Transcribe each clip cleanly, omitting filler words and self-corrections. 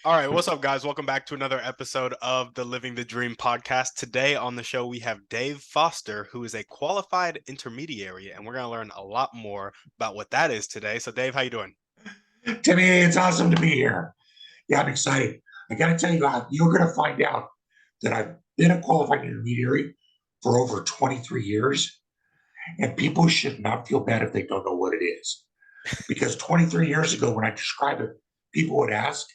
All right, what's up, guys? Welcome back to another episode of the Living the Dream podcast. Today on the show, we have Dave Foster, who is a qualified intermediary, and we're going to learn a lot more about what that is today. So, Dave, how you doing? Timmy, it's awesome to be here. Yeah, I'm excited. I got to tell you, you're going to find out that I've been a qualified intermediary for over 23 years, and people should not feel bad if they don't know what it is. Because 23 years ago, when I describe it, people would ask,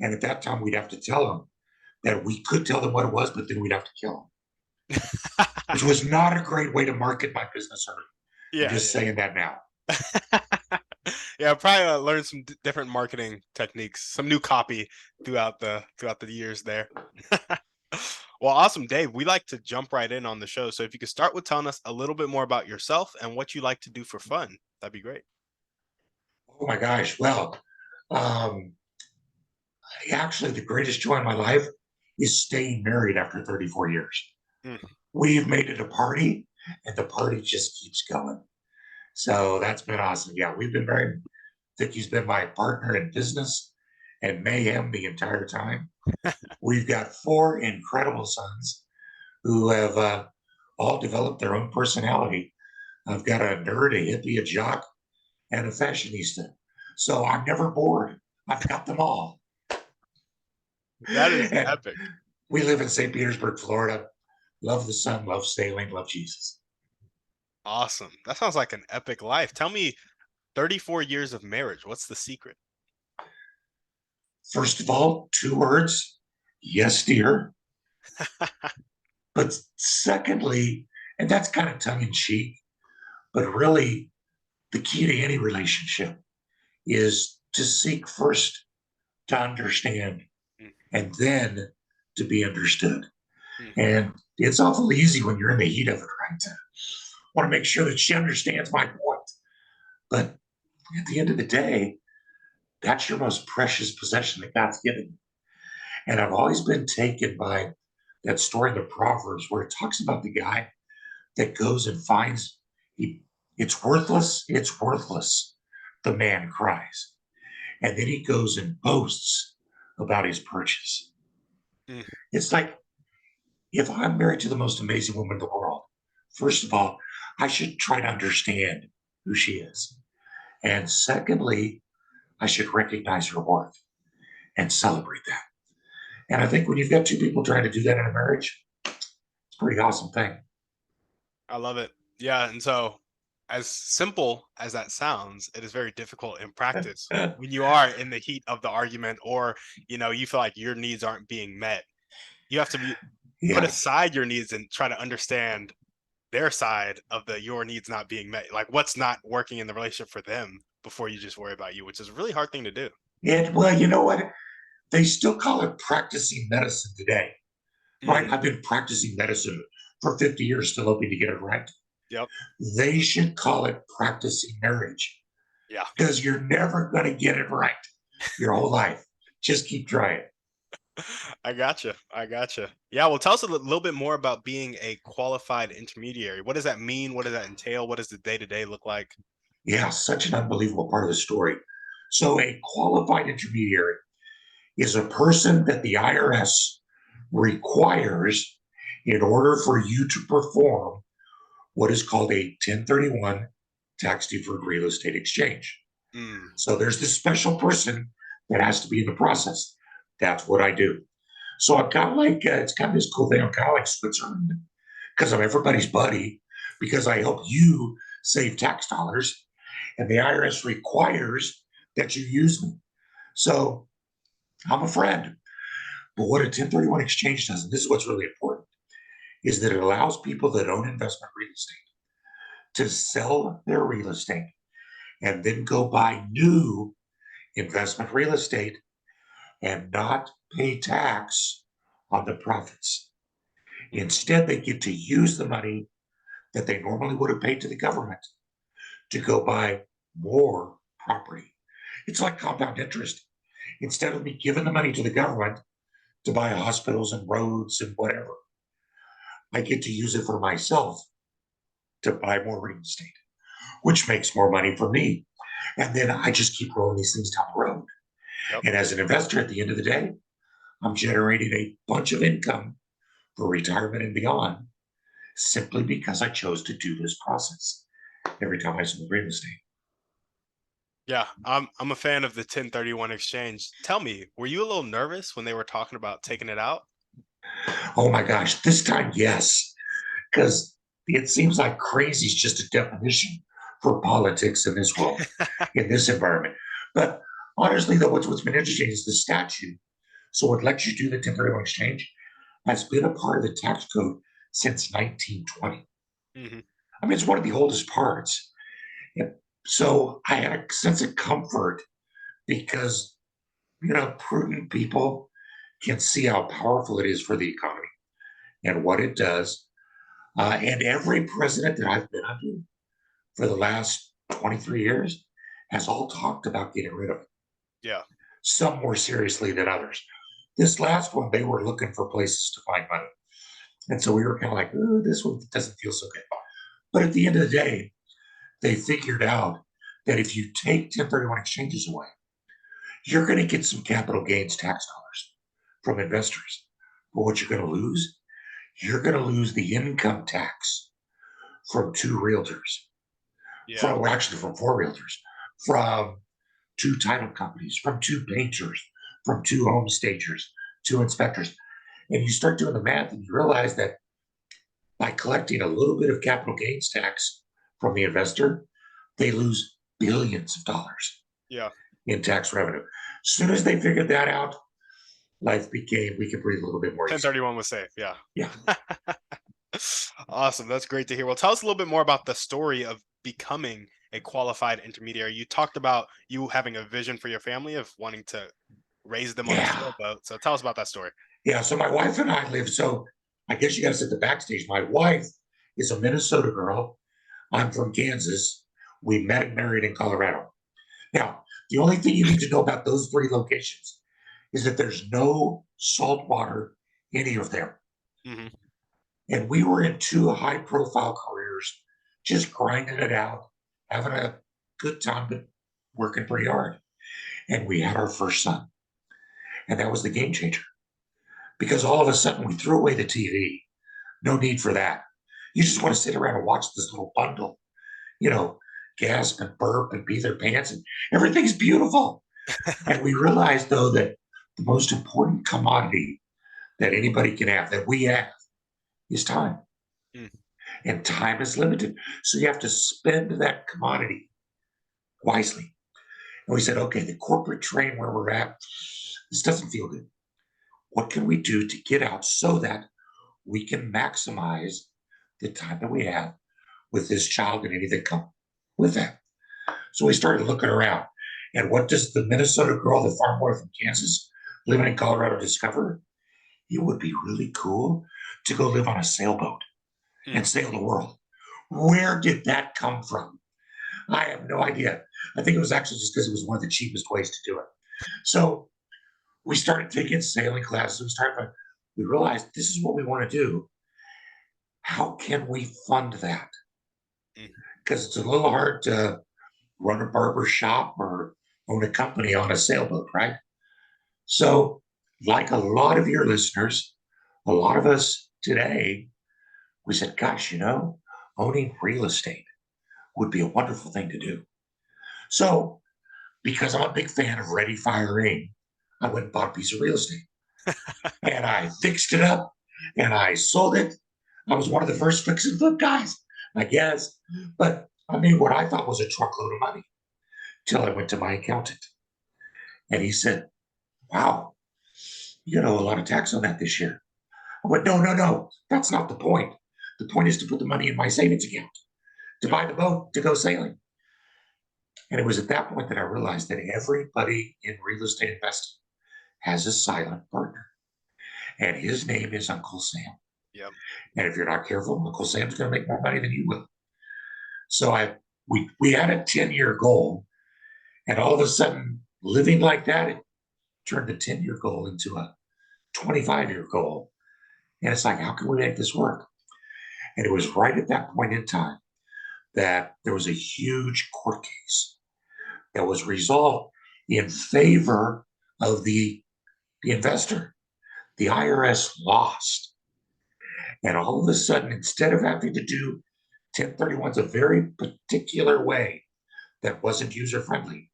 and at that time, we'd have to tell them that we could tell them what it was, but then we'd have to kill them, which was not a great way to market my business. I'm Yeah, just saying that now. yeah. Yeah, probably learned some different marketing techniques, some new copy throughout the years there. Well, awesome, Dave. We like to jump right in on the show. So if you could start with telling us a little bit more about yourself and what you like to do for fun, that'd be great. Oh my gosh. Well, um, actually, the greatest joy in my life is staying married after 34 years. Mm, We've made it a party, and the party just keeps going. So that's been awesome. Yeah, we've been married. Vicky's been my partner in business and mayhem the entire time. We've got four incredible sons who have all developed their own personality. I've got a nerd, a hippie, a jock, and a fashionista. So I'm never bored. I've got them all. that is And epic. we live in St. Petersburg, Florida. Love the sun, love sailing, love Jesus. Awesome. That sounds like an epic life. Tell me, 34 years of marriage, what's the secret? First of all, two words, yes, dear. But secondly, and that's kind of tongue in cheek, but really the key to any relationship is to seek first to understand Mm, and then to be understood. mm. And it's awful easy when you're in the heat of it, right? To want to make sure that she understands my point. But at the end of the day, that's your most precious possession that God's given you. And I've always been taken by that story in the Proverbs where it talks about the guy that goes and finds he it's worthless, the man cries. And then he goes and boasts about his purchase. Mm. It's like if I'm married to the most amazing woman in the world, first of all, I should try to understand who she is. And secondly, I should recognize her worth and celebrate that. And I think when you've got two people trying to do that in a marriage, it's a pretty awesome thing. I love it. Yeah, and so as simple as that sounds, it is very difficult in practice when you are in the heat of the argument or, you feel like your needs aren't being met. You have to put Yeah. aside your needs and try to understand their side of the your needs not being met. Like what's not working in the relationship for them before you just worry about you, which is a really hard thing to do. And well, you know what? They still call it practicing medicine today, right? Mm, I've been practicing medicine for 50 years, still hoping to get it right. yep. They should call it practicing marriage Yeah. because you're never going to get it right your whole life. Just keep trying. I gotcha. I gotcha. Yeah. Well, tell us a little bit more about being a qualified intermediary. What does that mean? What does that entail? What does the day to day look like? Yeah, such an unbelievable part of the story. So, a qualified intermediary is a person that the IRS requires in order for you to perform what is called a 1031 tax deferred real estate exchange. Mm, So there's this special person that has to be in the process. That's what I do. So I'm kind of like, it's kind of this cool thing. I'm kind of like Switzerland because I'm everybody's buddy, because I help you save tax dollars, and the IRS requires that you use me. So I'm a friend. But what a 1031 exchange does, and this is what's really important, is that it allows people that own investment real estate to sell their real estate and then go buy new investment real estate and not pay tax on the profits. mm, Instead, they get to use the money that they normally would have paid to the government to go buy more property. It's like compound interest. Instead of me giving the money to the government to buy hospitals and roads and whatever, I get to use it for myself to buy more real estate, which makes more money for me. And then I just keep rolling these things down the road. Yep. And as an investor at the end of the day, I'm generating a bunch of income for retirement and beyond simply because I chose to do this process every time I sold real estate. Yeah, I'm a fan of the 1031 exchange. Tell me, were you a little nervous when they were talking about taking it out? Oh my gosh, this time, yes, because it seems like crazy is just a definition for politics in this world, in this environment. But honestly, though, what's been interesting is the statute. So what lets you do the 1031 exchange has been a part of the tax code since 1920. Hmm. I mean, it's one of the oldest parts. And so I had a sense of comfort because, prudent people can see how powerful it is for the economy and what it does. And every president that I've been under for the last 23 years has all talked about getting rid of it, Yeah, some more seriously than others. This last one, they were looking for places to find money. And so we were kind of like, "Ooh, this one doesn't feel so good." But at the end of the day, they figured out that if you take 1031 exchanges away, you're going to get some capital gains tax dollars from investors. But what you're going to lose the income tax from two realtors, yeah, from four realtors, from two title companies, from two painters, from two home stagers, two inspectors. And you start doing the math and you realize that by collecting a little bit of capital gains tax from the investor, they lose billions of dollars yeah. in tax revenue. As soon as they figured that out, we could breathe a little bit more easily. 1031 was safe. Yeah. Yeah. Awesome. That's great to hear. Well, tell us a little bit more about the story of becoming a qualified intermediary. You talked about you having a vision for your family of wanting to raise them on a Yeah. sailboat. So tell us about that story. Yeah. So my wife and I live. So I guess you got to set the backstage. My wife is a Minnesota girl. I'm from Kansas. We met and married in Colorado. Now, the only thing you need to know about those three locations is that there's no salt water any of them. Hmm. And we were in two high profile careers, just grinding it out, having a good time, but working pretty hard. And we had our first son. And that was the game changer because all of a sudden we threw away the TV. No need for that. You just want to sit around and watch this little bundle, you know, gasp and burp and pee their pants, and everything's beautiful. And we realized, though, that the most important commodity that anybody can have, that we have, is time. Mm. And time is limited. So you have to spend that commodity wisely. And we said, okay, the corporate train where we're at, this doesn't feel good. What can we do to get out so that we can maximize the time that we have with this child and anything come with that? So we started looking around. And what does the Minnesota girl, the farm boy from Kansas, living in Colorado, discover? It would be really cool to go live on a sailboat Mm. and sail the world. Where did that come from? I have no idea. I think it was actually just because it was one of the cheapest ways to do it. So we started taking sailing classes. We realized this is what we want to do. How can we fund that? Mm. Because it's a little hard to run a barber shop or own a company on a sailboat, right? So, like a lot of your listeners, a lot of us today, we said, gosh, owning real estate would be a wonderful thing to do. So, because I'm a big fan of Ready, Fire, Aim, I went and bought a piece of real estate and I fixed it up and I sold it. I was one of the first fix and flip guys, I guess. But I made what I thought was a truckload of money till I went to my accountant. And he said, wow, you owe a lot of tax on that this year. I went, no, no, no. That's not the point. The point is to put the money in my savings account, to Yep. buy the boat, to go sailing. And it was at that point that I realized that everybody in real estate investing has a silent partner. And his name is Uncle Sam. Yep. And if you're not careful, Uncle Sam's going to make more money than you will. So we had a 10-year goal. And all of a sudden, living like that, it turned the 10-year goal into a 25-year goal. And it's like, how can we make this work? And it was right at that point in time that there was a huge court case that was resolved in favor of the investor. The IRS lost. And all of a sudden, instead of having to do 1031s a very particular way that wasn't user friendly,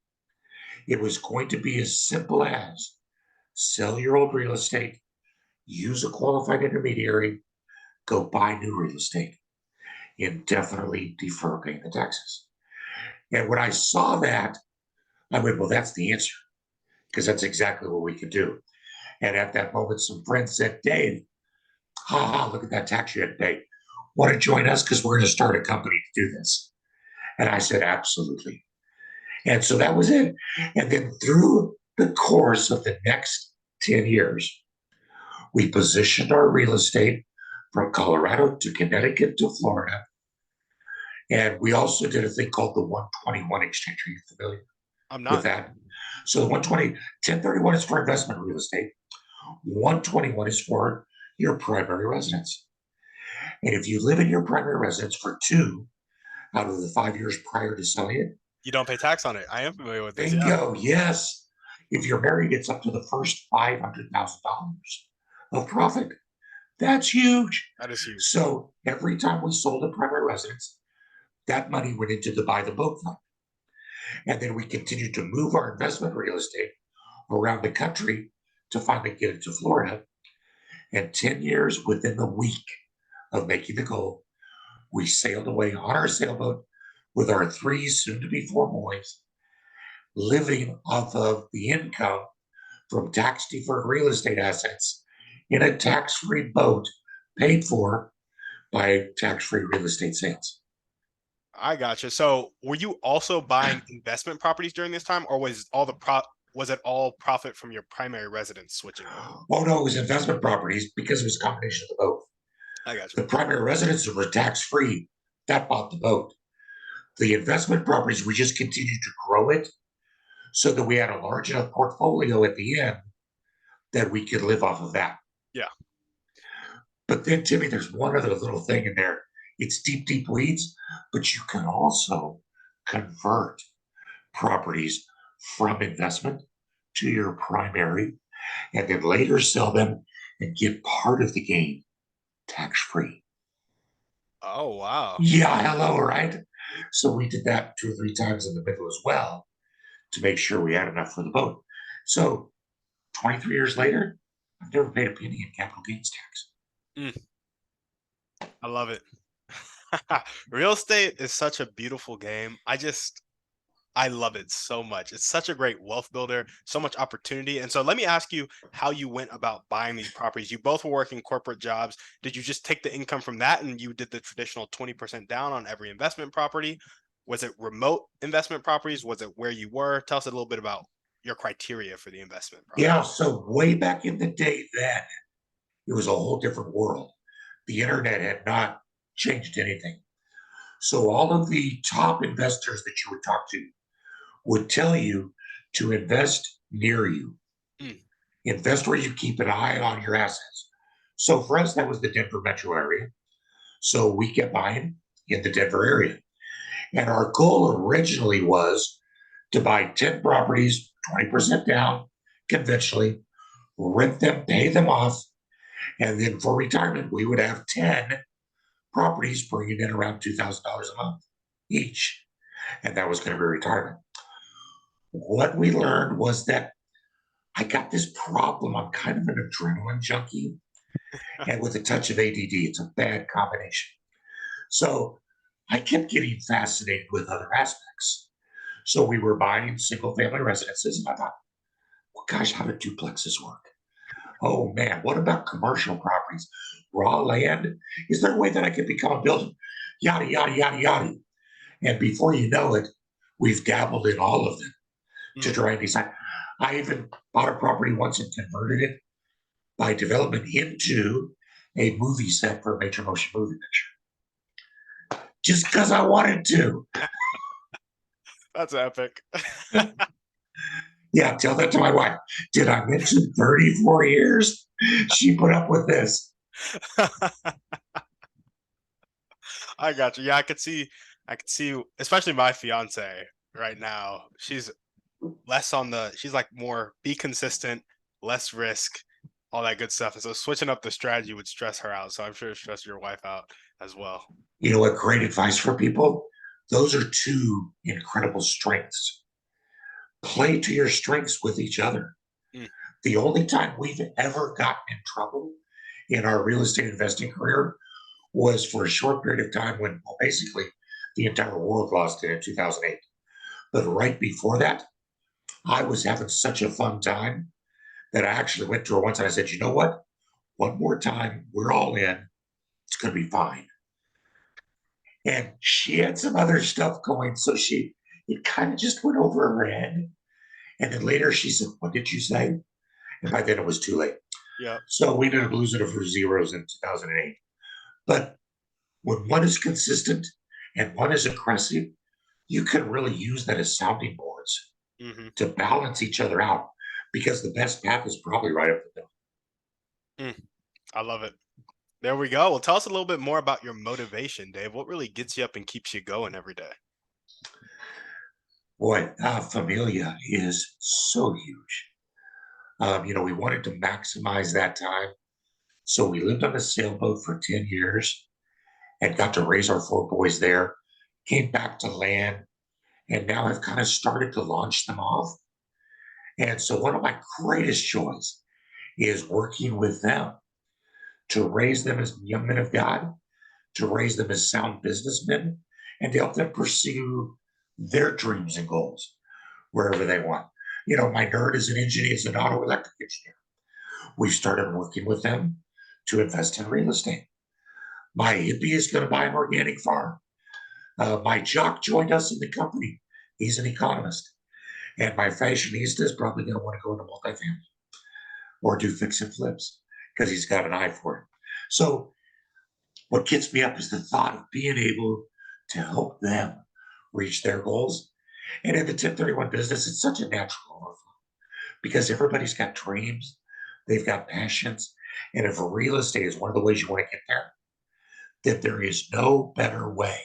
it was going to be as simple as sell your old real estate, use a qualified intermediary, go buy new real estate, indefinitely defer paying the taxes. And when I saw that, I went, well, that's the answer, because that's exactly what we could do. And at that moment, some friends said, Dave, look at that tax you had to pay. Want to join us? Because we're going to start a company to do this. And I said, absolutely. And so that was it. And then through the course of the next 10 years, we positioned our real estate from Colorado to Connecticut to Florida. And we also did a thing called the 121 exchange. Are you familiar I'm with not. that? So the 1031 is for investment real estate. 121 is for your primary residence. And if you live in your primary residence for 2 out of the 5 years prior to selling it, You don't pay tax on it. I am familiar with this. Yeah, bingo, yes. If you're married, it's up to the first $500,000 of profit. That's huge. that is huge. So every time we sold a primary residence, that money went into the buy the boat fund. And then we continued to move our investment real estate around the country to finally get it to Florida. And 10 years within the week of making the goal, we sailed away on our sailboat with our 3 soon to be 4 boys, living off of the income from tax deferred real estate assets in a tax free boat paid for by tax free real estate sales. I gotcha. So, were you also buying investment properties during this time, or was it all profit from your primary residence switching over? Oh no, it was investment properties because it was a combination of both. I gotcha. The primary residences were tax free. That bought the boat. The investment properties, we just continued to grow it so that we had a large enough portfolio at the end that we could live off of that. Yeah. But then, Timmy, there's one other little thing in there. It's deep, deep weeds, but you can also convert properties from investment to your primary and then later sell them and get part of the gain tax free. Oh wow. Yeah, hello, right? So we did that 2 or 3 times in the middle as well to make sure we had enough for the boat. So 23 years later, I've never paid a penny in capital gains tax. Mm, I love it. Real estate is such a beautiful game. I love it so much. It's such a great wealth builder, so much opportunity. And so let me ask you how you went about buying these properties. You both were working corporate jobs. Did you just take the income from that and you did the traditional 20% down on every investment property? Was it remote investment properties? Was it where you were? Tell us a little bit about your criteria for the investment property. Yeah, so way back in the day then, it was a whole different world. The internet had not changed anything. So all of the top investors that you would talk to would tell you to invest near you. Mm, Invest where you keep an eye on your assets. So for us, that was the Denver metro area. So we kept buying in the Denver area. And our goal originally was to buy 10 properties, 20% down, conventionally, rent them, pay them off. And then for retirement, we would have 10 properties bringing in around $2,000 a month each. And that was going to be retirement. What we learned was that I got this problem. I'm kind of an adrenaline junkie and with a touch of ADD. It's a bad combination. So I kept getting fascinated with other aspects. So we were buying single family residences, and I thought, well, gosh, how do duplexes work? Oh man, what about commercial properties? Raw land? Is there a way that I could become a builder? Yada, yada, yada, yada. And before you know it, we've dabbled in all of them to mm. try and decide. I even bought a property once and converted it by development into a movie set for a major motion movie picture. Just because I wanted to. That's epic. Yeah, tell that to my wife. Did I mention 34 years? She put up with this. I got you. Yeah, I could see, especially my fiance right now. less on the she's like more be consistent, less risk, all that good stuff. And so switching up the strategy would stress her out. So I'm sure it stressed your wife out as well. You know what? Great advice for people. Those are two incredible strengths. Play to your strengths with each other. Mm, The only time we've ever gotten in trouble in our real estate investing career was for a short period of time when, well, basically the entire world lost it in 2008. But right before that, I was having such a fun time that I actually went to her once and I said, you know what? One more time, we're all in. It's going to be fine. And she had some other stuff going. So it kind of just went over her head. And then later she said, what did you say? And by then it was too late. yep. So we ended up losing it for zeros in 2008. But when one is consistent and one is aggressive, you can really use that as sounding boards Hmm. to balance each other out because the best path is probably right up the middle. Mm, I love it. There we go. Well, tell us a little bit more about your motivation, Dave. What really gets you up and keeps you going every day? Boy, familia is so huge. We wanted to maximize that time. So we lived on a sailboat for 10 years and got to raise our four boys there, came back to land, and now have kind of started to launch them off. And so one of my greatest joys is working with them to raise them as young men of God, to raise them as sound businessmen, and to help them pursue their dreams and goals wherever they want. My nerd is an engineer, is an auto electric engineer. We started working with them to invest in real estate. My hippie is going to buy an organic farm. My jock joined us in the company. He's an economist. And my fashionista is probably going to want to go into multifamily or do fix and flips because he's got an eye for it. So what gets me up is the thought of being able to help them reach their goals. And in the 1031 business, it's such a natural overflow because everybody's got dreams, they've got passions. And if real estate is one of the ways you want to get there, then there is no better way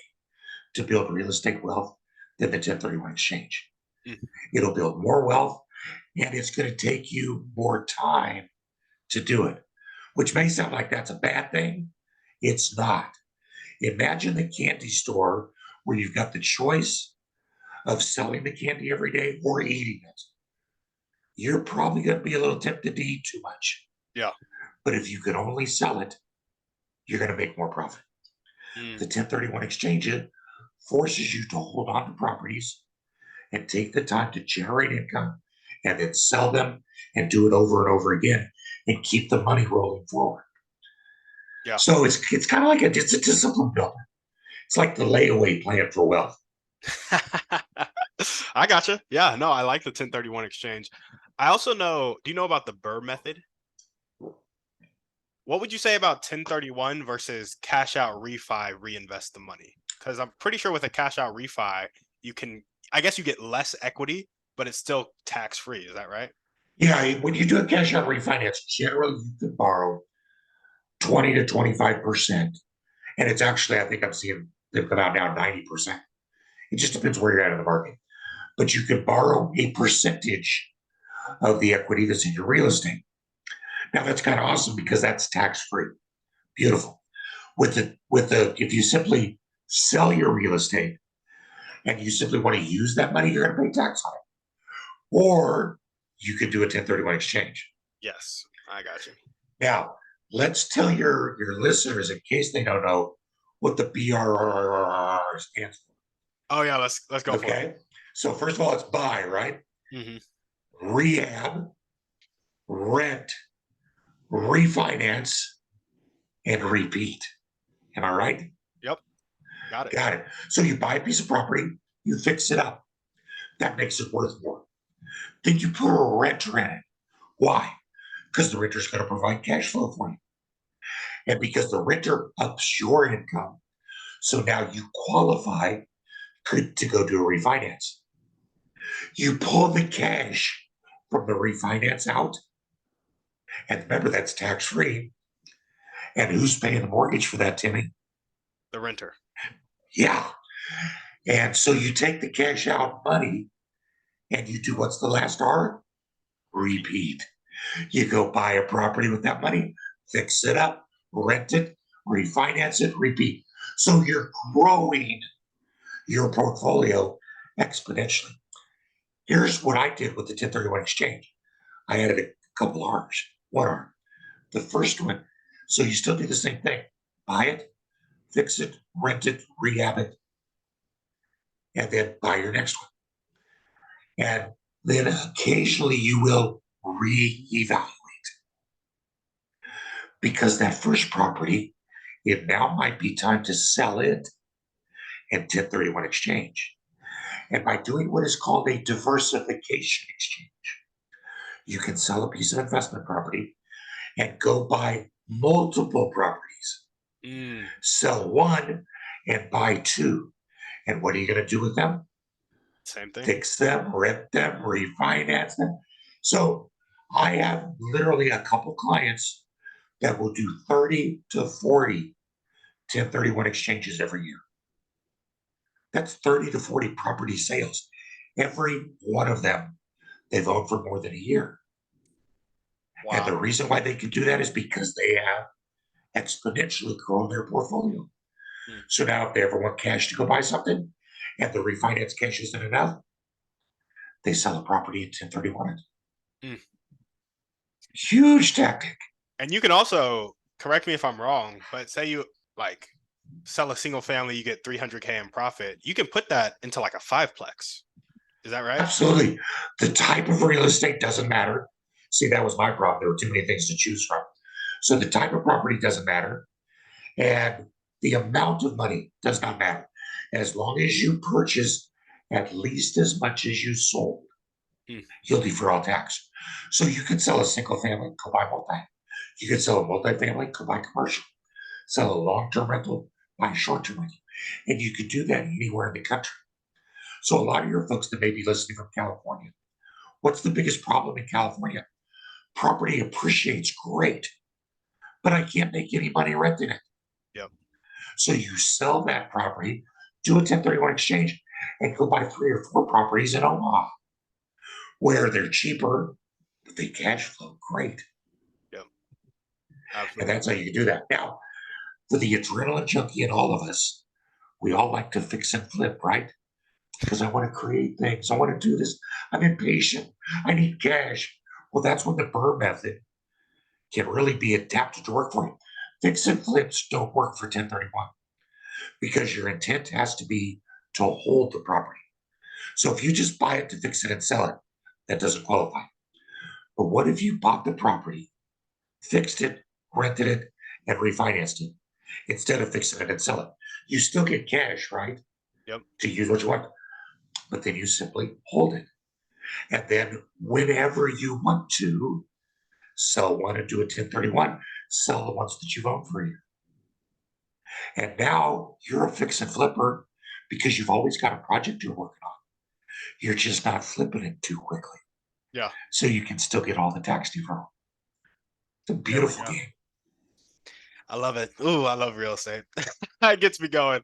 to build real estate wealth than the 1031 exchange. Mm, It'll build more wealth and it's going to take you more time to do it, which may sound like that's a bad thing. It's not. Imagine the candy store where you've got the choice of selling the candy every day or eating it. You're probably going to be a little tempted to eat too much. yeah. But if you can only sell it, you're going to make more profit. Mm, The 1031 exchange forces you to hold on to properties and take the time to generate income and then sell them and do it over and over again and keep the money rolling forward. yeah. So it's kind of like it's a discipline builder. It's like the layaway plan for wealth. I gotcha. Yeah, no, I like the 1031 exchange. I also know, do you know about the Burr method? What would you say about 1031 versus cash out refi, reinvest the money? Because I'm pretty sure with a cash out refi, you can, I guess you get less equity, but it's still tax free. Is that right? Yeah, when you do a cash out refinance, generally you can borrow 20 to 25%. And it's actually, I think I'm seeing them come out now 90%. It just depends where you're at in the market. But you can borrow a percentage of the equity that's in your real estate. Now that's kind of awesome because that's tax free. Beautiful. With the if you simply sell your real estate and you simply want to use that money, you're going to pay tax on it. Or you could do a 1031 exchange. Yes, I got you. Now, let's tell your listeners, in case they don't know, what the BRRR stands Oh yeah, let's for. go for it. Okay. So first of all, it's buy, right? Hmm. Rehab, rent, refinance, and repeat. Am I right? Yep, got it. Got it. So you buy a piece of property, you fix it up. That makes it worth more. Then you put a renter in it. Why? Because the renter's going to provide cash flow for you. And because the renter ups your income, so now you qualify to go do a refinance. You pull the cash from the refinance out, and remember that's tax free. And who's paying the mortgage for that, Timmy? The renter. Yeah. And so you take the cash out money And you do what's the last R? Repeat. You go buy a property with that money, fix it up, rent it, refinance it, repeat. So you're growing your portfolio exponentially. Here's what I did with the 1031 exchange. I added a couple R's, one R. The first one, so you still do the same thing. Buy it, fix it, rent it, rehab it, and then buy your next one. And then occasionally you will reevaluate because that first property, it now might be time to sell it and 1031 exchange. And by doing what is called a diversification exchange, you can sell a piece of investment property and go buy multiple properties. Mm, Sell one and buy two. And what are you going to do with them? same thing. Fix them, rent them, refinance them. So I have literally a couple clients that will do 30 to 40 1031 exchanges every year. That's 30 to 40 property sales. Every one of them they've owned for more than a year. And Wow. the reason why they can do that is because they have exponentially grown their portfolio. Mm, So now if they ever want cash to go buy something and the refinance cash isn't enough, they sell a property at 1031. mm. Huge tactic. And you can also correct me if I'm wrong, but say you like sell a single family, you get 300K in profit. You can put that into like a fiveplex. Is that right? Absolutely. The type of real estate doesn't matter. See, that was my problem. There were too many things to choose from. So the type of property doesn't matter. And the amount of money does not matter. As long as you purchase at least as much as you sold, Mm, you'll defer all tax. So you could sell a single family, go buy multi. You could sell a multifamily, go buy commercial. Sell a long-term rental, buy short-term rental. And you could do that anywhere in the country. So a lot of your folks that may be listening from California, what's the biggest problem in California? Property appreciates great, but I can't make any money renting it. yep. So you sell that property, do a 1031 exchange, and go buy 3 or 4 properties in Omaha where they're cheaper, but they cash flow great. Yep. And Absolutely. that's how you do that. Now, for the adrenaline junkie in all of us, we all like to fix and flip, right? Because I want to create things. I want to do this. I'm impatient. I need cash. Well, that's when the Burr method can really be adapted to work for you. Fix and flips don't work for 1031 because your intent has to be to hold the property. So if you just buy it to fix it and sell it, that doesn't qualify. But what if you bought the property, fixed it, rented it, and refinanced it instead of fixing it and sell it? You still get cash, right? Yep. To use what you want, but then you simply hold it. And then whenever you want to sell one and do a 1031, sell the ones that you've owned for a year. And now you're a fix and flipper because you've always got a project you're working on. You're just not flipping it too quickly. Yeah. So you can still get all the tax deferral. It's a There we beautiful go. game. I love it. Ooh, I love real estate. It gets me going.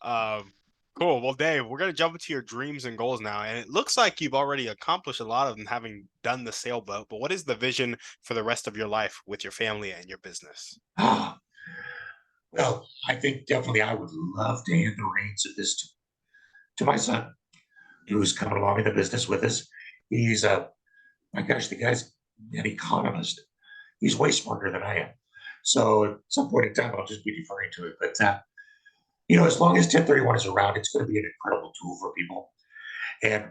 Um, cool. Well, Dave, we're gonna jump into your dreams and goals now, and it looks like you've already accomplished a lot of them, having done the sailboat. But what is the vision for the rest of your life with your family and your business? Ah, well, I think definitely I would love to hand the reins of this to my son, Mm, who's coming along in the business with us. He's my gosh, the guy's an economist. He's way smarter than I am. So at some point in time, I'll just be deferring to it. But as long as 1031 is around, it's going to be an incredible tool for people. And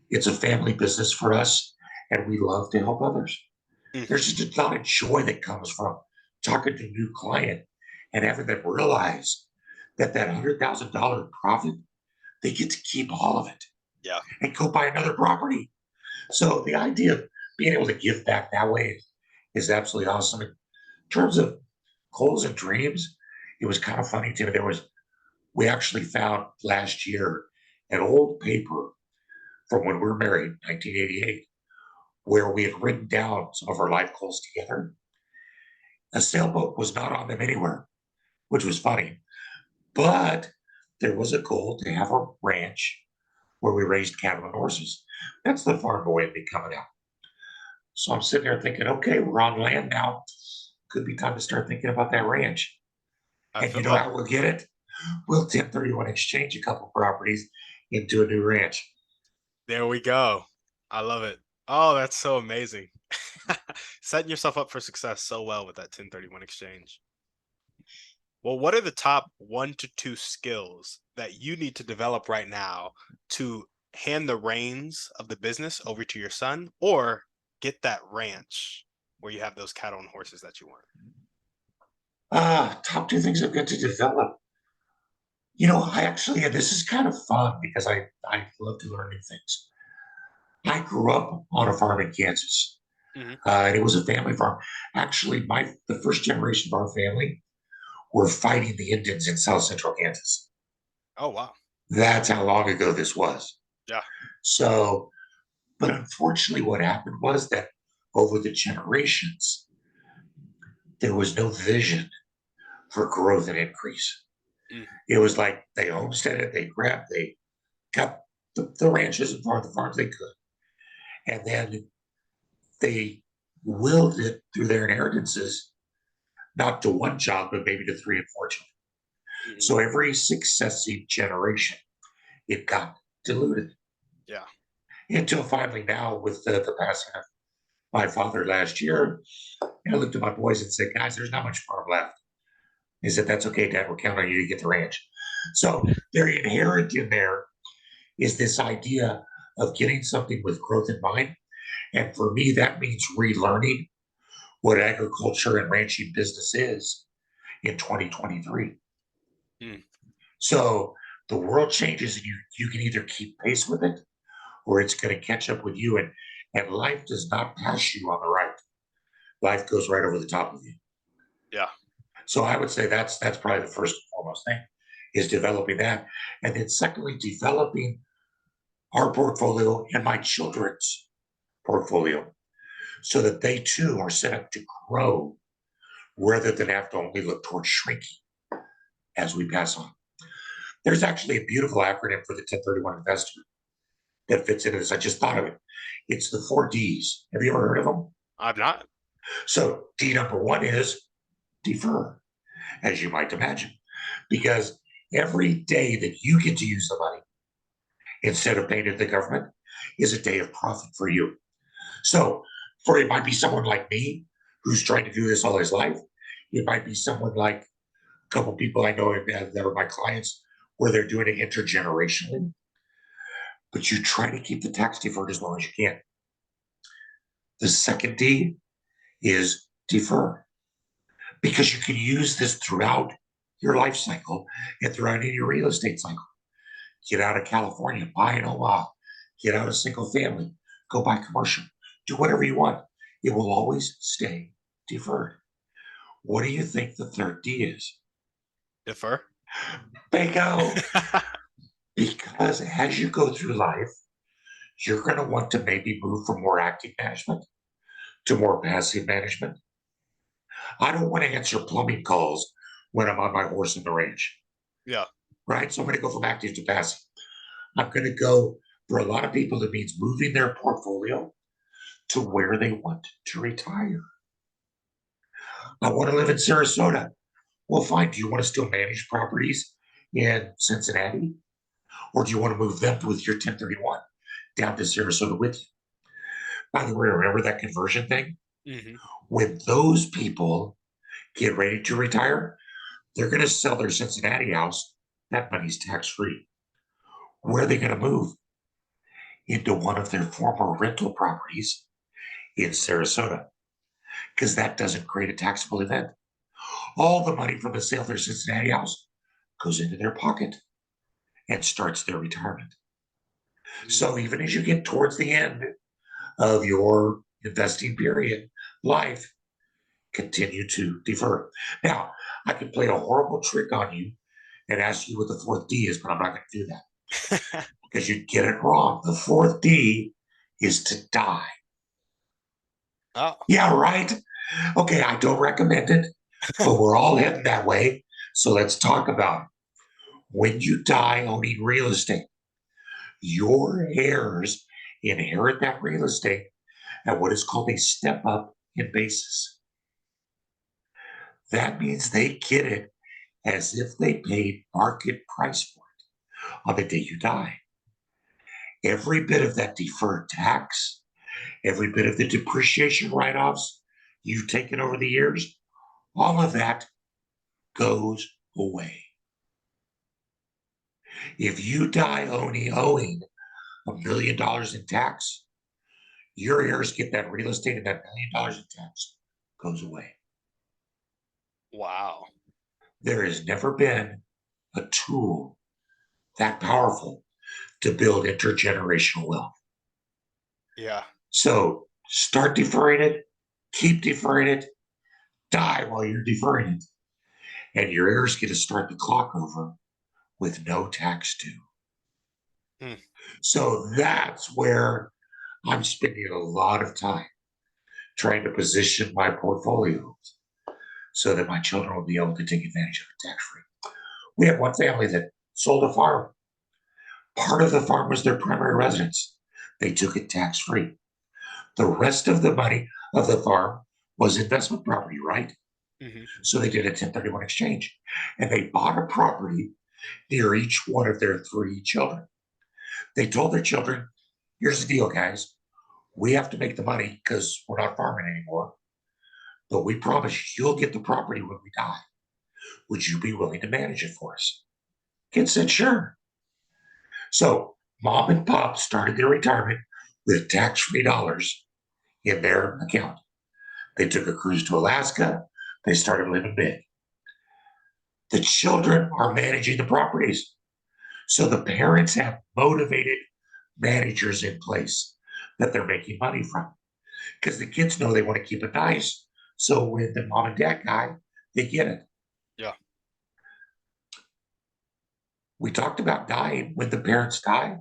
it's a family business for us, and we love to help others. mm, There's just a lot of joy that comes from talking to a new client and having them realize that $100,000 profit, they get to keep all of it yeah. and go buy another property. So the idea of being able to give back that way is absolutely awesome. In terms of goals and dreams, it was kind of funny too. We actually found last year an old paper from when we were married, 1988, where we had written down some of our life goals together. A sailboat was not on them anywhere, which was funny. But there was a goal to have a ranch where we raised cattle and horses. That's the farm boy in me coming out. So I'm sitting there thinking, okay, we're on land now. Could be time to start thinking about that ranch. I And you feel know that. how we'll get it? We'll 1031 exchange a couple properties into a new ranch. There we go. I love it. Oh, that's so amazing. Setting yourself up for success so well with that 1031 exchange. Well, what are the top 1 to 2 skills that you need to develop right now to hand the reins of the business over to your son or get that ranch where you have those cattle and horses that you want? Top two things I've got to develop. I actually, and this is kind of fun because I love to learn new things. I grew up on a farm in Kansas, Hmm. and it was a family farm. Actually, the first generation of our family were fighting the Indians in South Central Kansas. Oh, wow. That's how long ago this was. Yeah. So, but unfortunately, what happened was that over the generations, there was no vision for growth and increase. Mm. It was like they homesteaded, they got the ranches and the farms they could. And then they willed it through their inheritances, not to one child, but maybe to three and four children. Hmm. So every successive generation, it got diluted Yeah. until finally now, with the passing of my father last year, I looked at my boys and said, guys, there's not much farm left. He said, that's okay, Dad, we're counting on you to get the ranch. So very inherent in there is this idea of getting something with growth in mind. And for me, that means relearning what agriculture and ranching business is in 2023. Mm. So the world changes and you can either keep pace with it or it's going to catch up with you. And life does not pass you on the right. Life goes right over the top of you. Yeah. So I would say that's probably the first and foremost thing is developing that. And then secondly, developing our portfolio and my children's portfolio so that they too are set up to grow rather than have to only look towards shrinking as we pass on. There's actually a beautiful acronym for the 1031 investor that fits into this. I just thought of it. It's the 4 Ds. Have you ever heard of them? I'm not. So D number one is defer, as you might imagine, because every day that you get to use the money instead of paying it to the government is a day of profit for you. So for it might be someone like me who's trying to do this all his life. It might be someone like a couple people I know that are my clients where they're doing it intergenerationally. But you try to keep the tax deferred as long as you can. The second D is defer because you can use this throughout your life cycle and throughout your real estate cycle. Get out of California, buy an Omaha, get out of single family, go buy commercial, do whatever you want. It will always stay deferred. What do you think the third D is? Defer. Bingo. Because as you go through life, you're going to want to maybe move from more active management to more passive management. I don't want to answer plumbing calls when I'm on my horse in the range, Yeah. right? So I'm going to go from active to passive. I'm going to go, for a lot of people, it means moving their portfolio to where they want to retire. I want to live in Sarasota. Well, fine. Do you want to still manage properties in Cincinnati? Or do you want to move them with your 1031 down to Sarasota with you? By the way, remember that conversion thing? Hmm. When those people get ready to retire, they're going to sell their Cincinnati house. That money's tax free. Where are they going to move? Into one of their former rental properties in Sarasota, because that doesn't create a taxable event. All the money from the sale of their Cincinnati house goes into their pocket and starts their retirement. So even as you get towards the end of your investing period, life, continue to defer. Now, I could play a horrible trick on you and ask you what the fourth D is, but I'm not going to do that because you'd get it wrong. The fourth D is to die. Oh. Yeah, right. Okay, I don't recommend it, but we're all heading that way. So let's talk about it. When you die owning real estate, Your heirs inherit that real estate at what is called a step up in basis. That means they get it as if they paid market price for it on the day you die. Every bit of that deferred tax, every bit of the depreciation write offs you've taken over the years, all of that goes away. If you die only owing $1 million in tax, your heirs get that real estate and that $1 million in tax goes away. Wow. There has never been a tool that powerful to build intergenerational wealth. Yeah. So start deferring it, keep deferring it, die while you're deferring it, and your heirs get to start the clock over with no tax due. Hmm. So that's where I'm spending a lot of time trying to position my portfolios so that my children will be able to take advantage of it tax free. We had one family that sold a farm. Part of the farm was their primary residence. They took it tax free. The rest of the money of the farm was investment property, right? Hmm. So they did a 1031 exchange and they bought a property near each one of their three children. They told their children, here's the deal, guys. We have to make the money because we're not farming anymore, but we promise you'll get the property when we die. Would you be willing to manage it for us? Kids said, sure. So mom and pop started their retirement with tax-free dollars in their account. They took a cruise to Alaska. They started living big. The children are managing the properties. So the parents have motivated managers in place that they're making money from because the kids know they want to keep it nice. So when the mom and dad die, they get it. Yeah. We talked about dying. When the parents die,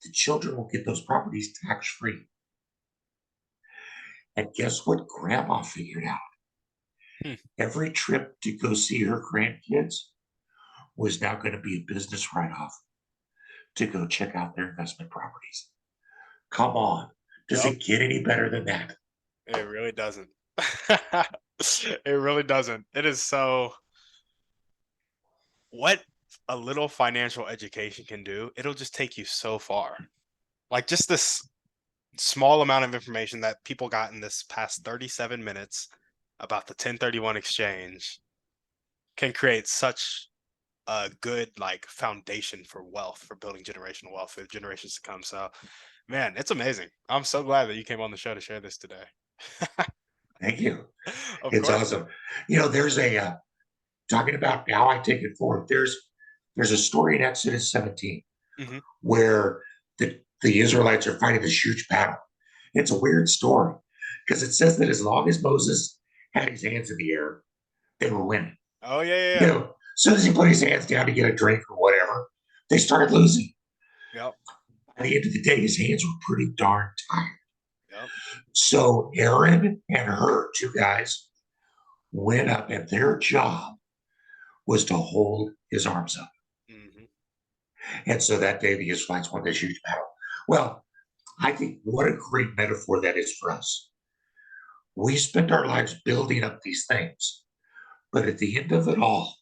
the children will get those properties tax free. And guess what grandma figured out? Hmm. Every trip to go see her grandkids was now going to be a business write off to go check out their investment properties. Come on. Does Yep. it get any better than that? It really doesn't. It really doesn't. It is so what a little financial education can do. It'll just take you so far. Like just this small amount of information that people got in this past 37 minutes about the 1031 exchange can create such a good like foundation for wealth, for building generational wealth for generations to come. So, man, it's amazing. I'm so glad that you came on the show to share this today. Thank you. Of It's course. awesome. There's talking about how I take it forward. There's a story in Exodus 17 Hmm. where the Israelites are fighting this huge battle. It's a weird story because it says that as long as Moses had his hands in the air, they were winning. Oh yeah, yeah, You yeah. know, as soon as he put his hands down to get a drink or whatever, they started losing. Yep. At the end of the day, his hands were pretty darn tired. Yep. So Aaron and her two guys went up, and their job was to hold his arms up. Hmm. And so that day, the Israelites won this huge battle. Well, I think what a great metaphor that is for us. We spend our lives building up these things, but at the end of it all,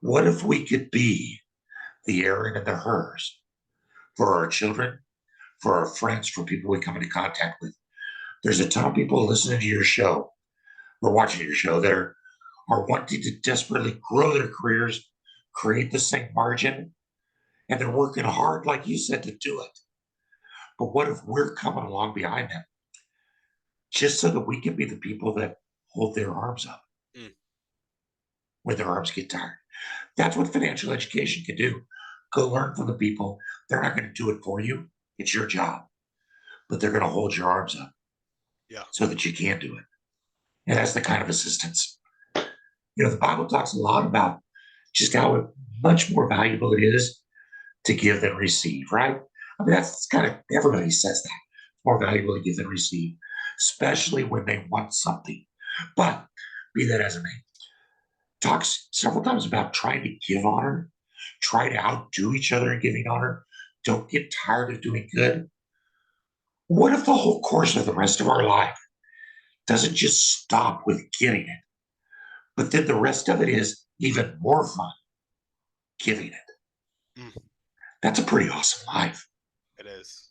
what if we could be the Aaron and the hers for our children, for our friends, for people we come into contact with? There's a ton of people listening to your show or watching your show that are wanting to desperately grow their careers, create the same margin, and they're working hard, like you said, to do it. But what if we're coming along behind them just so that we can be the people that hold their arms up Mm. when their arms get tired? That's what financial education can do. Go learn from the people. They're not going to do it for you. It's your job, but they're going to hold your arms up Yeah. so that you can do it. And that's the kind of assistance. The Bible talks a lot about just how much more valuable it is to give than receive, right? I mean, that's kind of everybody says that. It's more valuable to give than receive, especially when they want something. But be that as it may, talks several times about trying to give honor, try to outdo each other in giving honor. don't get tired of doing good, what if the whole course of the rest of our life doesn't just stop with getting it, but then the rest of it is even more fun giving it? Mm, That's a pretty awesome life. it is.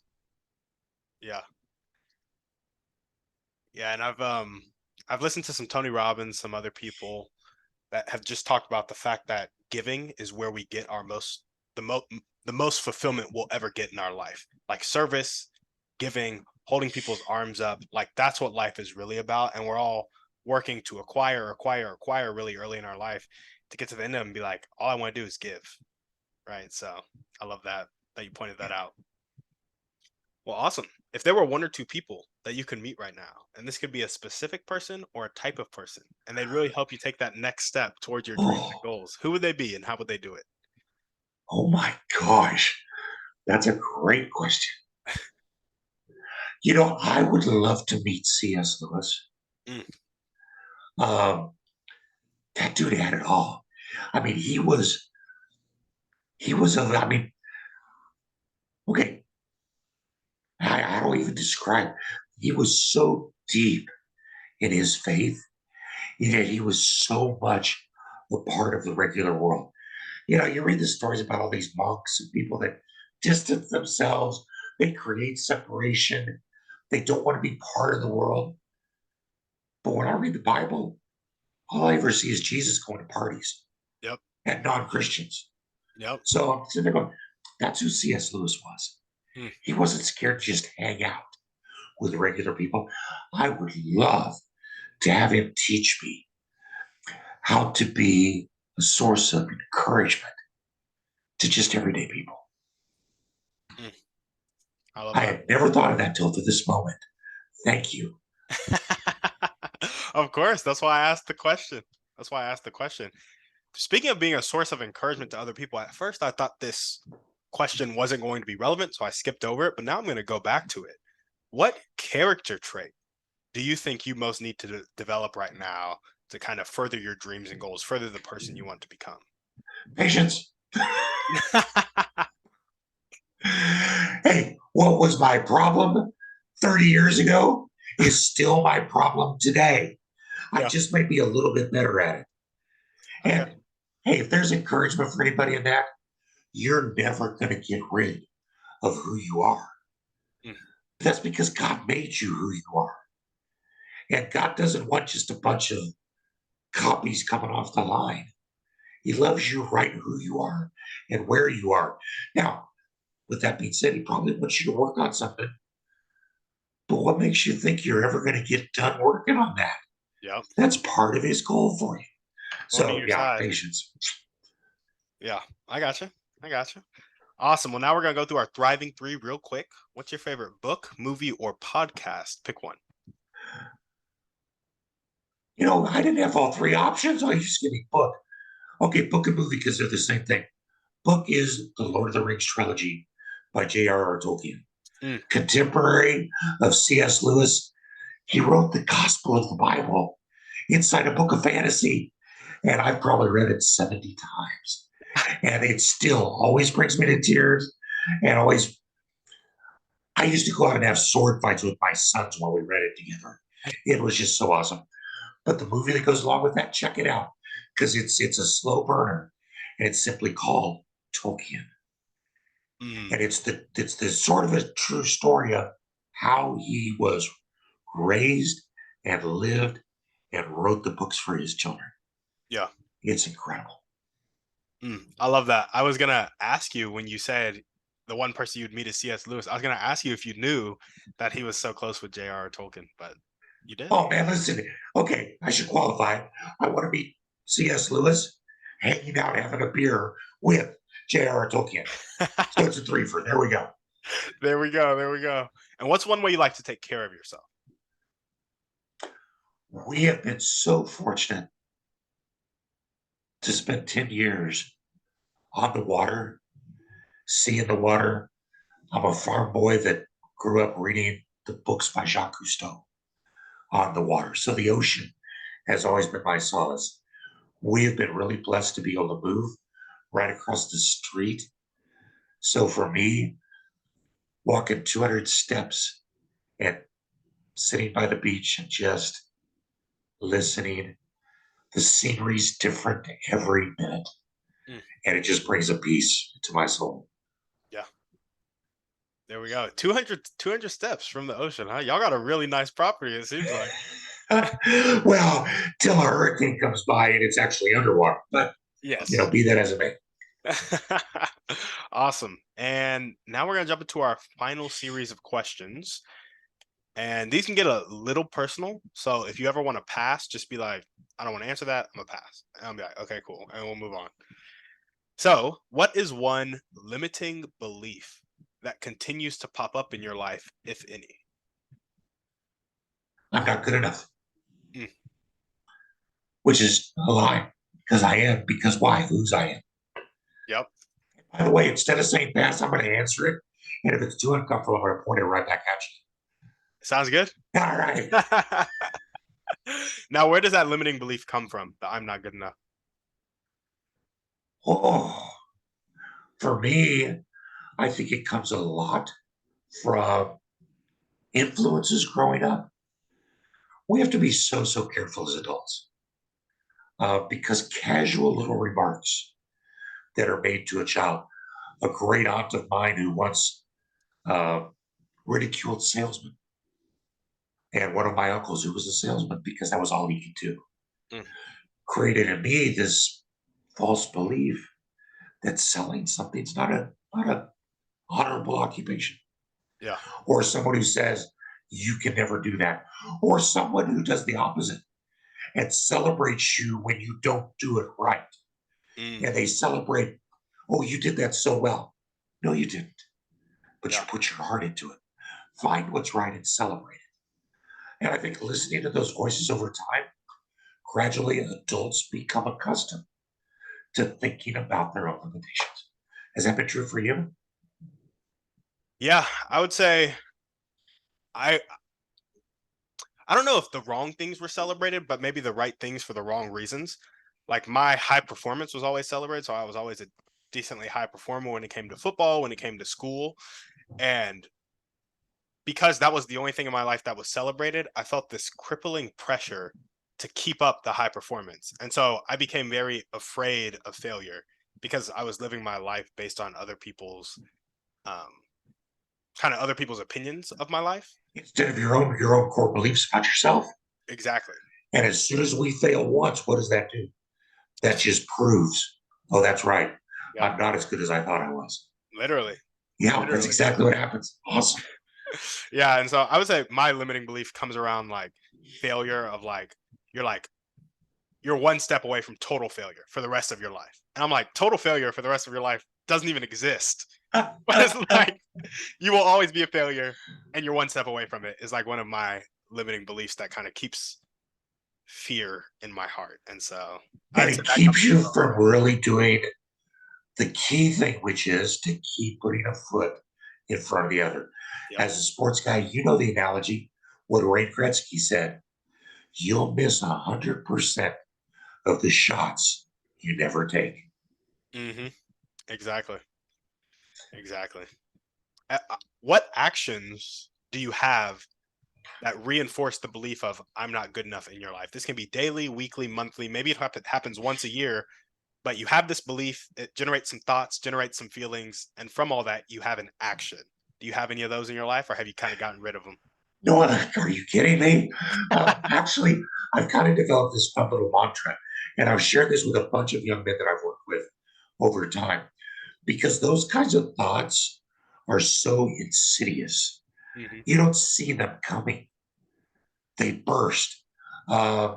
Yeah. Yeah, and I've listened to some Tony Robbins, some other people that have just talked about the fact that giving is where we get our the most the most fulfillment we'll ever get in our life. Like service, giving, holding people's arms up, like that's what life is really about. And we're all working to acquire really early in our life to get to the end of it and be like, all I want to do is give. Right. So I love that you pointed that out. Well, awesome. If there were one or two people that you could meet right now, and this could be a specific person or a type of person, and they'd really help you take that next step towards your dreams and Oh, goals, who would they be and how would they do it? oh my gosh. That's a great question. I would love to meet C.S. Lewis. Mm, Um, that dude had it all. I mean, I mean, okay, I don't even describe. He was so deep in his faith, yet he was so much a part of the regular world. You read the stories about all these monks and people that distance themselves, they create separation, they don't want to be part of the world. But when I read the Bible, all I ever see is Jesus going to parties yep. and non-Christians. Yep. So I'm sitting there going, that's who C.S. Lewis was. Mm, He wasn't scared to just hang out with regular people. I would love to have him teach me how to be a source of encouragement to just everyday people. mm, I love I that. had never thought of that till to this moment. Thank you. Of course. That's why I asked the question. That's why I asked the question. Speaking of being a source of encouragement to other people, at first I thought this question wasn't going to be relevant, so I skipped over it, but now I'm going to go back to it. What character trait do you think you most need to develop right now to kind of further your dreams and goals, further the person you want to become? Patience. Hey, what was my problem 30 years ago is still my problem today. I Yeah. just might be a little bit better at it. Okay. And hey, if there's encouragement for anybody in that, you're never going to get rid of who you are. Mm, That's because God made you who you are. And God doesn't want just a bunch of copies coming off the line. He loves you right who you are and where you are. Now, with that being said, he probably wants you to work on something. But what makes you think you're ever going to get done working on that? yep. That's part of his goal for you. Owning So, your yeah, side. patience. Yeah. I gotcha. I gotcha. Awesome. Well, now we're going to go through our thriving three real quick. What's your favorite book, movie, or podcast? Pick one. I didn't have all three options. I just give me book. Okay, book and movie because they're the same thing. Book is the Lord of the Rings trilogy by J.R.R. Tolkien. Mm, Contemporary of C.S. Lewis, he wrote the Gospel of the Bible inside a book of fantasy. And I've probably read it 70 times. And it still always brings me to tears. And always, I used to go out and have sword fights with my sons while we read it together. It was just so awesome. But the movie that goes along with that, check it out because it's a slow burner, and it's simply called Tolkien. mm, And it's the sort of a true story of how he was raised and lived and wrote the books for his children. yeah. It's incredible. I love that. I was going to ask you when you said the one person you'd meet is C.S. Lewis. I was going to ask you if you knew that he was so close with J.R.R. Tolkien, but you did. Oh man, listen. Okay, I should qualify. I want to meet C.S. Lewis, hanging out, having a beer with J.R.R. Tolkien. So it's a three for. There we go. There we go. There we go. And what's one way you like to take care of yourself? We have been so fortunate to spend 10 years on the water, seeing the water. I'm a farm boy that grew up reading the books by Jacques Cousteau on the water. So the ocean has always been my solace. We have been really blessed to be able to move right across the street. So for me, walking 200 steps and sitting by the beach and just listening. The scenery's different every minute, Mm, and it just brings a peace to my soul. yeah, there we go. 200 steps from the ocean, huh? Y'all got a really nice property, it seems like. Well, till a hurricane comes by and it's actually underwater. But Yes. be that as it may. Awesome. And now we're going to jump into our final series of questions. And these can get a little personal. So if you ever want to pass, just be like, I don't want to answer that. I'm going to pass. And I'll be like, okay, cool. And we'll move on. So, what is one limiting belief that continues to pop up in your life, if any? I'm not good enough, Mm, which is a lie because I am. Because why? Whose I am. yep. By the way, instead of saying pass, I'm going to answer it. And if it's too uncomfortable, I'm going to point it right back at Sounds good. you. All right. Now, where does that limiting belief come from? That I'm not good enough. Oh, for me, I think it comes a lot from influences growing up. We have to be so careful as adults because casual little remarks that are made to a child. A great aunt of mine who once uh, ridiculed salesmen, and one of my uncles who was a salesman because that was all he could do, Mm, created in me this false belief that selling something's not a honorable occupation, yeah. or someone who says you can never do that, or someone who does the opposite and celebrates you when you don't do it right. Mm, And they celebrate, oh, you did that so well. No, you didn't, but you yeah. put your heart into it. Find what's right and celebrate it. And I think listening to those voices over time, gradually adults become accustomed to thinking about their own limitations. Has that been true for you? Yeah. I would say I I don't know if the wrong things were celebrated, but maybe the right things for the wrong reasons. Like my high performance was always celebrated, so I was always a decently high performer when it came to football, when it came to school, and because that was the only thing in my life that was celebrated, I felt this crippling pressure to keep up the high performance. And so I became very afraid of failure because I was living my life based on other people's um, kind of other people's opinions of my life. Instead of your own core beliefs about yourself. Exactly. And as soon as we fail once, what does that do? That just proves, oh, that's right. Yep. I'm not as good as I thought I was. Literally. Yeah, that's Literally. exactly what happens. Awesome. Yeah. And so I would say my limiting belief comes around like failure of you're like, you're one step away from total failure for the rest of your life. And I'm like, total failure for the rest of your life doesn't even exist. But it's like you will always be a failure and you're one step away from it is like one of my limiting beliefs that kind of keeps fear in my heart. And so And I'd say it that comes keeps you from from really doing the key thing, which is to keep putting a foot in front of the other. yep. As a sports guy, you know the analogy. What Wayne Gretzky said: "You'll miss 100% of the shots you never take." Hmm. Exactly. Exactly. What actions do you have that reinforce the belief of I'm not good enough in your life? This can be daily, weekly, monthly. Maybe it happens once a year, but you have this belief. It generates some thoughts, generates some feelings, and from all that, you have an action. Do you have any of those in your life, or have you kind of gotten rid of them? No, are you kidding me? Actually, I've kind of developed this fun little mantra, and I've shared this with a bunch of young men that I've worked with over time because those kinds of thoughts are so insidious. Hmm. You don't see them coming, they burst. Uh,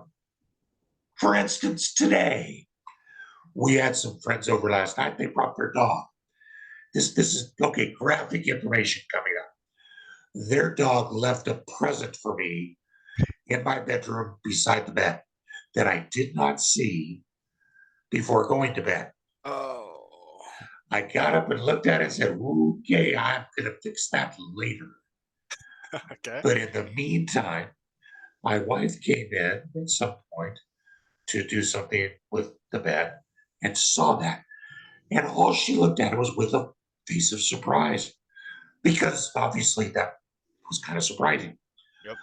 for instance, today, we had some friends over last night. They brought their dog. This is okay, graphic information coming up. Their dog left a present for me in my bedroom beside the bed that I did not see before going to bed. Oh, I got up and looked at it and said, okay, I'm going to fix that later. okay. But in the meantime, my wife came in at some point to do something with the bed and saw that. And all she looked at was with a face of surprise. because obviously that was kind of surprising. Yep.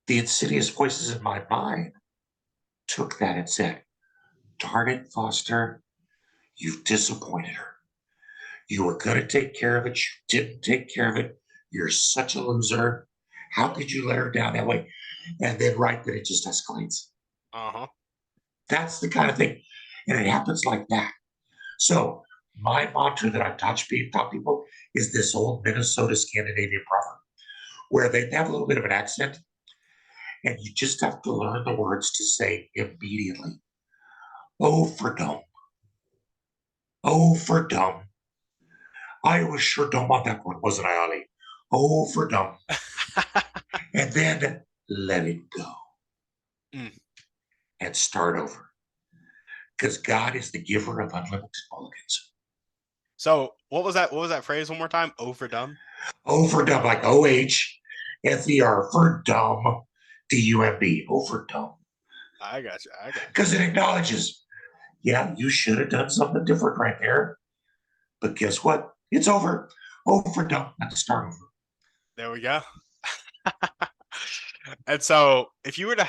The insidious voices in my mind took that and said, darn it, Foster, you've disappointed her. You were going to take care of it. You didn't take care of it. You're such a loser. How Yep. could you let her down that way? And then right then it just escalates. Uh-huh. That's the kind of thing. And it happens like that. So my mantra that I've taught people is this old Minnesota Scandinavian proverb where they have a little bit of an accent and you just have to learn the words to say immediately. Oh, for dumb. Oh, for dumb. I was sure dumb on that one, wasn't I, Ollie? Oh, for dumb. And then let it go Mm. and start over. Because God is the giver of unlimited mulligans. So what was that phrase one more time? Overdone? O for dumb, like OHFER for dumb, DUMB. O for dumb. I got you. I got you. Because it acknowledges, yeah, you should have done something different right there. But guess what? It's over. O for dumb. Let's start over. There we go. And so if you were to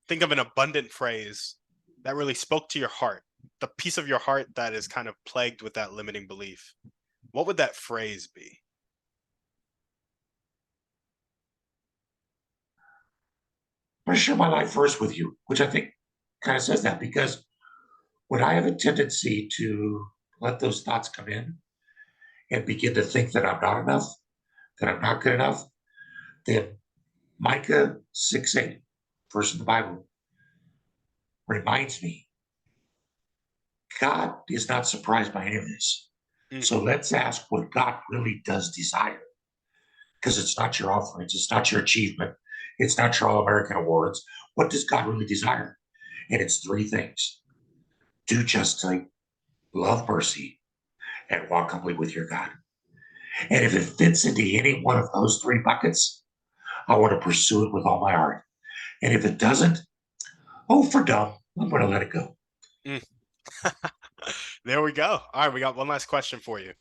think of an abundant phrase that really spoke to your heart, the piece of your heart that is kind of plagued with that limiting belief, what would that phrase be? I'm going to share my life first with you, which I think kind of says that because when I have a tendency to let those thoughts come in and begin to think that I'm not enough, that I'm not good enough, then Micah 6:8, verse in the Bible, reminds me God is not surprised by any of this. Mm. So let's ask what God really does desire. Because it's not your offerings, it's not your achievement, it's not your All American awards. What does God really desire? And it's three things: do justly, love mercy, and walk humbly with your God. And if it fits into any one of those three buckets, I want to pursue it with all my heart. And if it doesn't, oh, for dumb, I'm going to let it go. Mm. There we go. All right, we got one last question for you.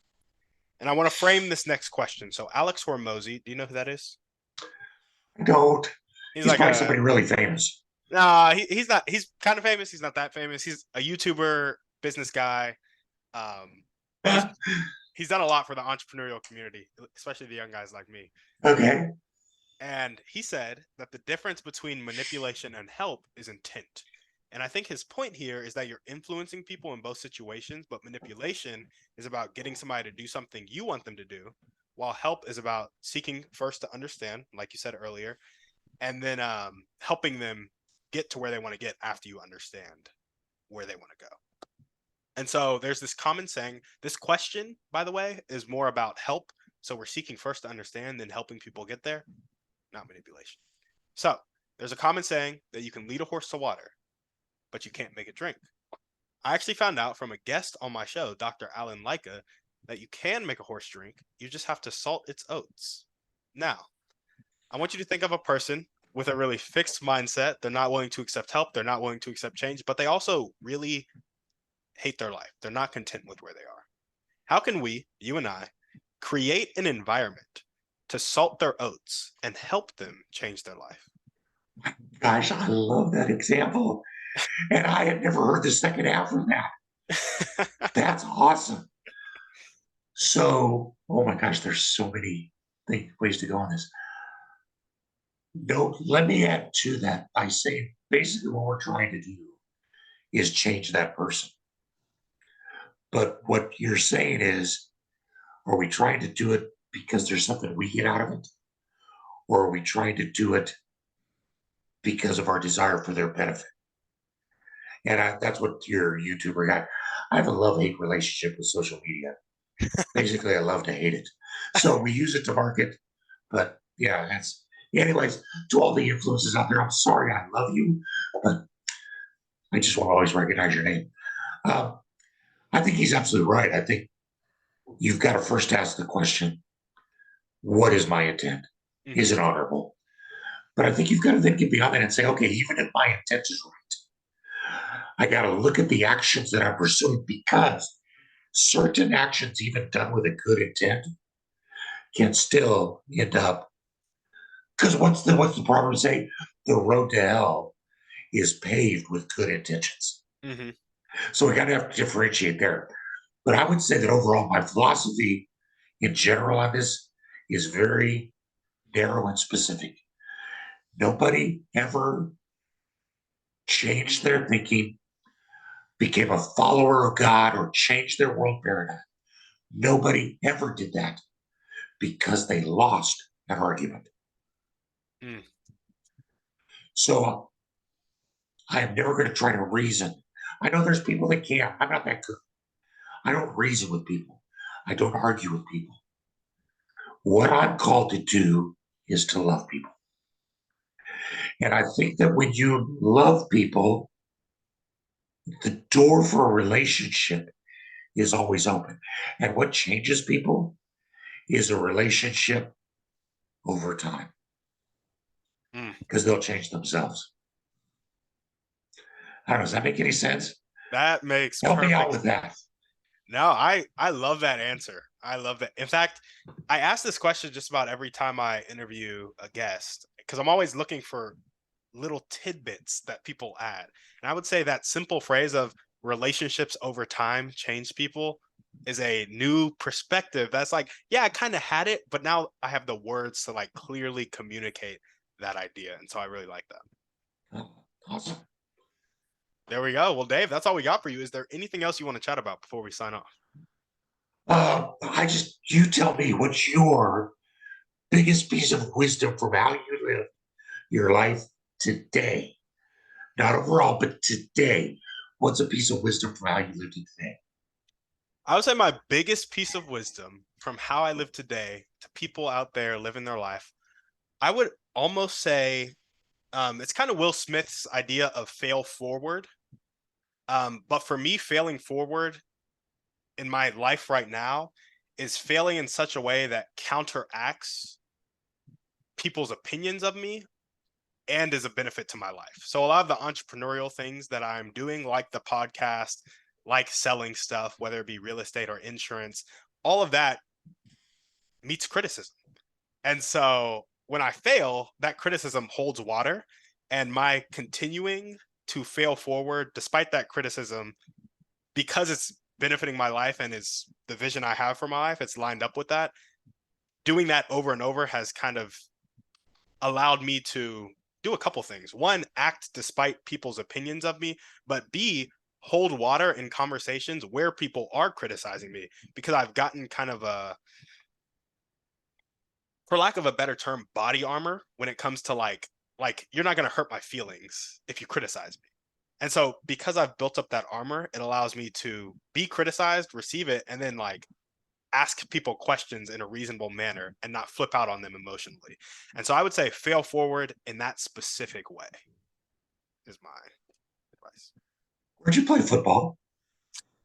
And I want to frame this next question. So Alex Hormozy, do you know who that is? I don't. He's He's like probably a somebody really famous. nah, he's not he's kind of famous, he's not that famous. He's a YouTuber, business guy. Basically he's done a lot for the entrepreneurial community, especially the young guys like me. Okay. And he said that the difference between manipulation and help is intent. And I think his point here is that you're influencing people in both situations, but manipulation is about getting somebody to do something you want them to do, while help is about seeking first to understand, like you said earlier, and then helping them get to where they want to get after you understand where they want to go. And so there's this common saying. This question, by the way, is more about help. So we're seeking first to understand, then helping people get there, not manipulation. So there's a common saying that you can lead a horse to water, but you can't make it drink. I actually found out from a guest on my show, Dr. Alan Leica, that you can make a horse drink. You just have to salt its oats. Now, I want you to think of a person with a really fixed mindset. They're not willing to accept help. They're not willing to accept change, but they also really hate their life. They're not content with where they are. How can we, you and I, create an environment to salt their oats and help them change their life? Gosh, I love that example. And I had never heard the second half of that. That's awesome. So, oh my gosh, there's so many ways to go on this. No, let me add to that by saying basically what we're trying to do is change that person. But what you're saying is, are we trying to do it because there's something we get out of it? Or are we trying to do it because of our desire for their benefit? And that's what your YouTuber guy. I have a love-hate relationship with social media. Basically, I love to hate it. So we use it to market. But yeah, that's anyways, to all the influences out there, I'm sorry, I love you, but I just won't always recognize your name. I think he's absolutely right. I think you've got to first ask the question, what is my intent? Mm-hmm. Is it honorable? But I think you've got to then get beyond that and say, okay, even if my intent is right, I got to look at the actions that I'm pursuing because certain actions, even done with a good intent, can still end up, because what's the proverb say? The road to hell is paved with good intentions. Hmm. So we got to have to differentiate there. But I would say that overall, my philosophy in general on this is very narrow and specific. Nobody ever changed their thinking, became a follower of God, or changed their world paradigm. Nobody ever did that because they lost an argument. Mm. So I am never going to try to reason. I know there's people that can. I'm not that good. I don't reason with people. I don't argue with people. What I'm called to do is to love people. And I think that when you love people, the door for a relationship is always open. And what changes people is a relationship over time Mm. because they'll change themselves. I don't know. Does that make any sense? That makes Help me out perfect with that. sense. No, I love that answer. I love that. In fact, I ask this question just about every time I interview a guest because I'm always looking for little tidbits that people add. And I would say that simple phrase of relationships over time change people is a new perspective. That's like, yeah, I kind of had it, but now I have the words to like clearly communicate that idea. And so I really like that. Oh, awesome. There we go. Well, Dave, that's all we got for you. Is there anything else you want to chat about before we sign off? You tell me what's your biggest piece of wisdom from how you live your life today? Not overall, but today. What's a piece of wisdom from how you lived it today? I would say my biggest piece of wisdom from how I live today to people out there living their life, I would almost say it's kind of Will Smith's idea of fail forward. But for me, failing forward in my life right now is failing in such a way that counteracts people's opinions of me and is a benefit to my life. So a lot of the entrepreneurial things that I'm doing, like the podcast, like selling stuff, whether it be real estate or insurance, all of that meets criticism. And so when I fail, that criticism holds water. And my continuing to fail forward, despite that criticism, because it's benefiting my life and is the vision I have for my life, it's lined up with that. Doing that over and over has kind of allowed me to do a couple things. One, act despite people's opinions of me, but B, hold water in conversations where people are criticizing me because I've gotten kind of a, for lack of a better term, body armor when it comes to like you're not going to hurt my feelings if you criticize me. And so because I've built up that armor, it allows me to be criticized, receive it, and then like ask people questions in a reasonable manner and not flip out on them emotionally. And so I would say fail forward in that specific way is my advice. Where'd you play football?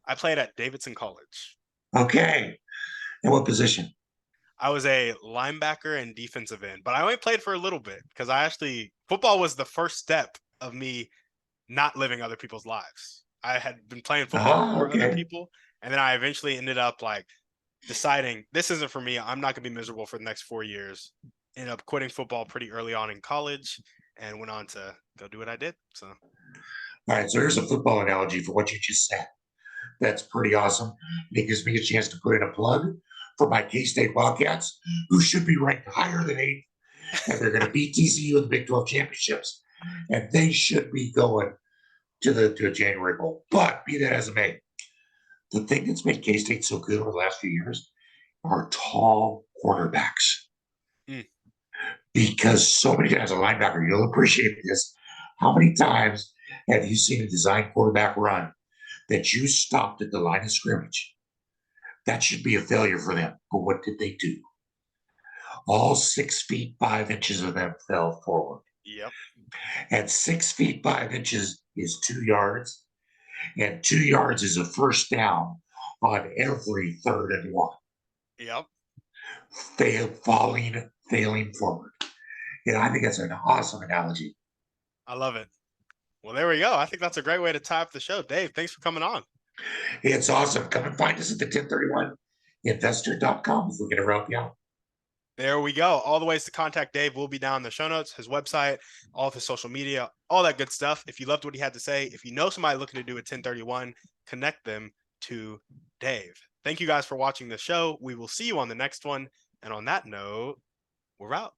I played at Davidson College. Okay. And what position? I was a linebacker and defensive end, but I only played for a little bit because I actually football was the first step of me not living other people's lives. I had been playing football for other Okay. people, and then I eventually ended up like deciding this isn't for me. I'm not going to be miserable for the next 4 years. Ended up quitting football pretty early on in college and went on to go do what I did. So, All right. So here's a football analogy for what you just said. That's pretty awesome. It gives me a chance to put in a plug for my K-State Wildcats, who should be ranked higher than eighth, and they're going to beat TCU in the Big 12 championships, and they should be going to a January Bowl. But be that as it may, the thing that's made K-State so good over the last few years are tall quarterbacks. mm, Because so many times a linebacker, you'll appreciate this. How many times have you seen a design quarterback run that you stopped at the line of scrimmage? That should be a failure for them. But what did they do? All 6 feet 5 inches of them fell forward. yep, And 6 feet 5 inches is 2 yards, and 2 yards is a first down on every 3rd and 1. yep. Failing forward. I think that's an awesome analogy. I love it. Well, there we go. I think that's a great way to tie up the show. Dave, thanks for coming on. It's awesome. Come and find us at the 1031investor.com if we can ever help you out. There we go. All the ways to contact Dave will be down in the show notes, his website, all of his social media, all that good stuff. If you loved what he had to say, if you know somebody looking to do a 1031, connect them to Dave. Thank you guys for watching the show. We will see you on the next one. And on that note, we're out.